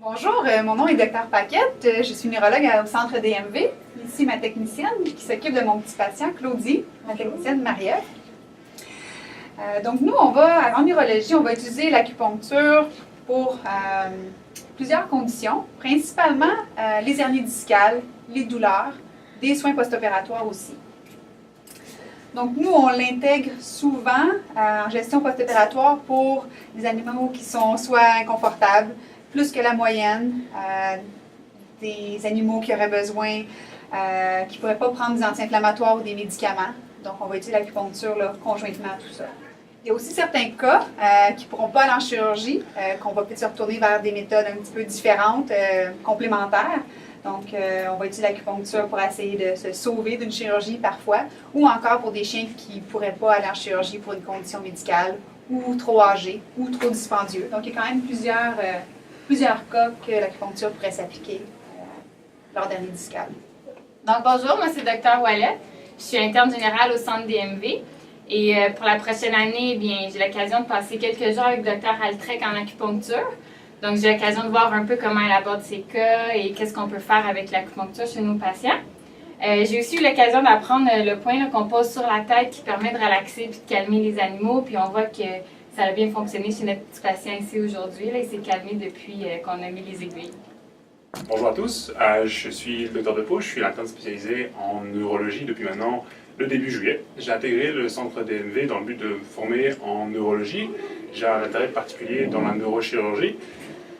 Bonjour, mon nom est Dr Paquette. Je suis neurologue au centre DMV. Ici, ma technicienne qui s'occupe de mon petit patient, Claudie, ma technicienne Marie-Ève. Donc, nous, en neurologie, on va utiliser l'acupuncture pour plusieurs conditions, principalement les hernies discales, les douleurs, des soins post-opératoires aussi. Donc, nous, on l'intègre souvent en gestion post-opératoire pour des animaux qui sont soit inconfortables, plus que la moyenne, des animaux qui auraient besoin, qui ne pourraient pas prendre des anti-inflammatoires ou des médicaments. Donc, on va utiliser l'acupuncture conjointement à tout ça. Il y a aussi certains cas qui ne pourront pas aller en chirurgie, qu'on va peut-être se retourner vers des méthodes un petit peu différentes, complémentaires. Donc, on va utiliser l'acupuncture pour essayer de se sauver d'une chirurgie parfois, ou encore pour des chiens qui ne pourraient pas aller en chirurgie pour une condition médicale, ou trop âgés, ou trop dispendieux. Donc, il y a quand même plusieurs cas que l'acupuncture pourrait s'appliquer lors d'hernie discale. Donc, bonjour, moi c'est Dr Wallet. Je suis interne générale au centre DMV. Et pour la prochaine année, eh bien, j'ai l'occasion de passer quelques jours avec Dr Altrek en acupuncture. Donc, j'ai l'occasion de voir un peu comment elle aborde ses cas et qu'est-ce qu'on peut faire avec l'acupuncture chez nos patients. J'ai aussi eu l'occasion d'apprendre le point qu'on pose sur la tête qui permet de relaxer et de calmer les animaux. Puis on voit que ça a bien fonctionné chez notre petit patient ici aujourd'hui. Il s'est calmé depuis qu'on a mis les aiguilles. Bonjour à tous, je suis le Dr Depot, je suis l'interne spécialisé en neurologie depuis maintenant le début juillet. J'ai intégré le centre DMV dans le but de me former en neurologie. J'ai un intérêt particulier dans la neurochirurgie.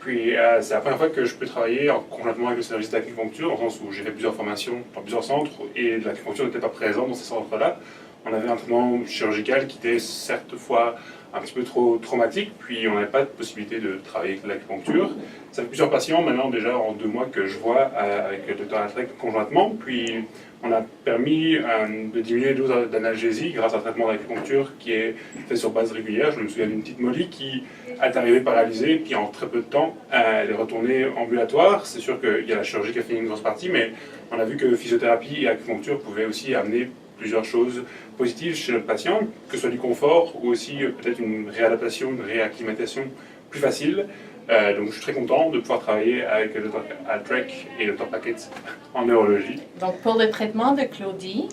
Puis c'est la première fois que je peux travailler conjointement avec le service d'acupuncture, dans le sens où j'ai fait plusieurs formations dans plusieurs centres et l'acupuncture n'était pas présente dans ces centres-là. On avait un traitement chirurgical qui était certes fois un petit peu trop traumatique, puis on n'avait pas de possibilité de travailler avec l'acupuncture. Ça fait plusieurs patients maintenant déjà en 2 mois que je vois avec le Dr Altrek conjointement, puis on a permis de diminuer les doses d'analgésie grâce à un traitement d'acupuncture qui est fait sur base régulière. Je me souviens d'une petite Molly qui est arrivée paralysée, puis en très peu de temps, elle est retournée ambulatoire. C'est sûr qu'il y a la chirurgie qui a fait une grosse partie, mais on a vu que physiothérapie et acupuncture pouvaient aussi amener plusieurs choses positives chez notre patient, que ce soit du confort ou aussi peut-être une réadaptation, une réacclimatation plus facile. Donc je suis très content de pouvoir travailler avec le Dr Altrek et le Dr Paquette en neurologie. Donc pour le traitement de Claudie,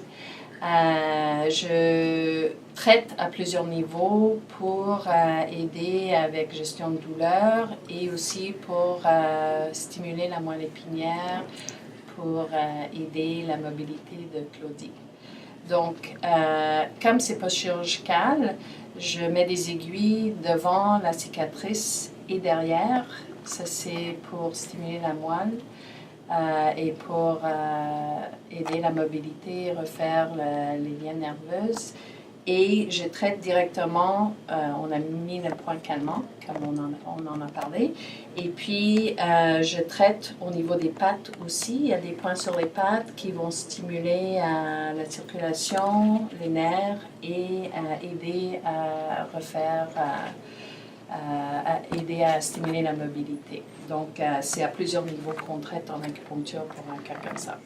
je traite à plusieurs niveaux pour aider avec gestion de douleur et aussi pour stimuler la moelle épinière, pour aider la mobilité de Claudie. Donc, comme c'est pas chirurgical, je mets des aiguilles devant la cicatrice et derrière. Ça, c'est pour stimuler la moelle et pour aider la mobilité, refaire les liens nerveuses. Et je traite directement, on a mis le point calmant, comme on en a parlé. Et puis, je traite au niveau des pattes aussi. Il y a des points sur les pattes qui vont stimuler la circulation, les nerfs et aider à refaire, aider à stimuler la mobilité. Donc, c'est à plusieurs niveaux qu'on traite en acupuncture pour un cas comme ça.